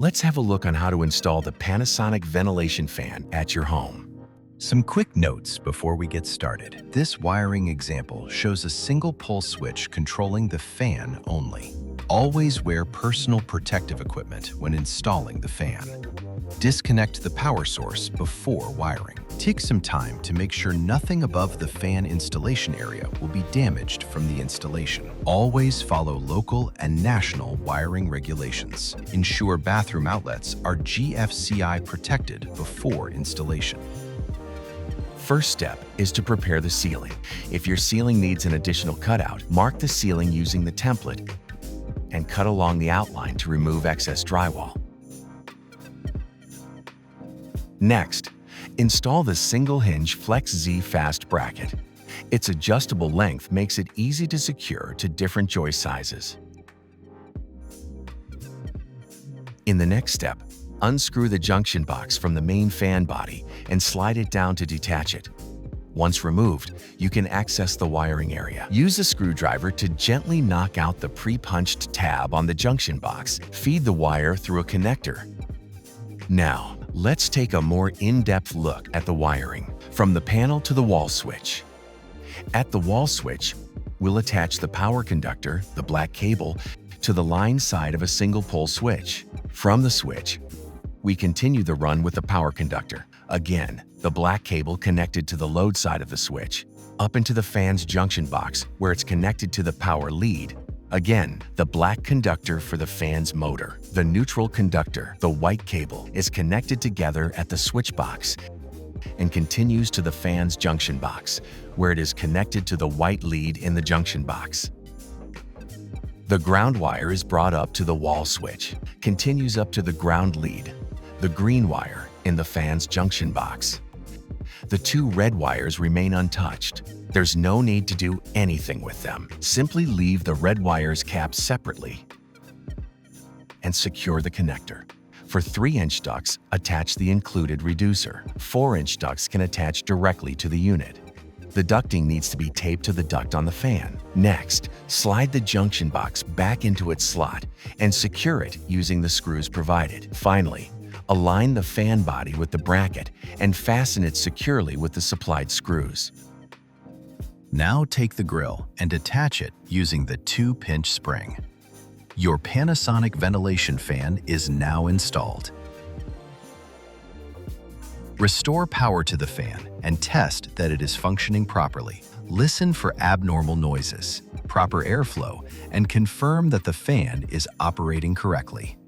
Let's have a look on how to install the Panasonic ventilation fan at your home. Some quick notes before we get started. This wiring example shows a single pull switch controlling the fan only. Always wear personal protective equipment when installing the fan. Disconnect the power source before wiring. Take some time to make sure nothing above the fan installation area will be damaged from the installation. Always follow local and national wiring regulations. Ensure bathroom outlets are GFCI protected before installation. First step is to prepare the ceiling. If your ceiling needs an additional cutout, mark the ceiling using the template and cut along the outline to remove excess drywall. Next, install the single hinge Flex Z Fast bracket. Its adjustable length makes it easy to secure to different joist sizes. In the next step, unscrew the junction box from the main fan body and slide it down to detach it. Once removed, you can access the wiring area. Use a screwdriver to gently knock out the pre-punched tab on the junction box. Feed the wire through a connector. Now, let's take a more in-depth look at the wiring, from the panel to the wall switch. At the wall switch, we'll attach the power conductor, the black cable, to the line side of a single pole switch. From the switch, we continue the run with the power conductor. Again, the black cable connected to the load side of the switch, up into the fan's junction box where it's connected to the power lead. Again, the black conductor for the fan's motor. The neutral conductor, the white cable, is connected together at the switch box and continues to the fan's junction box, where it is connected to the white lead in the junction box. The ground wire is brought up to the wall switch, continues up to the ground lead, the green wire in the fan's junction box. The two red wires remain untouched. There's no need to do anything with them. Simply leave the red wires capped separately and secure the connector. For 3-inch ducts, attach the included reducer. 4-inch ducts can attach directly to the unit. The ducting needs to be taped to the duct on the fan. Next, slide the junction box back into its slot and secure it using the screws provided. Finally, align the fan body with the bracket and fasten it securely with the supplied screws. Now take the grill and attach it using the 2-pinch spring. Your Panasonic ventilation fan is now installed. Restore power to the fan and test that it is functioning properly. Listen for abnormal noises, proper airflow, and confirm that the fan is operating correctly.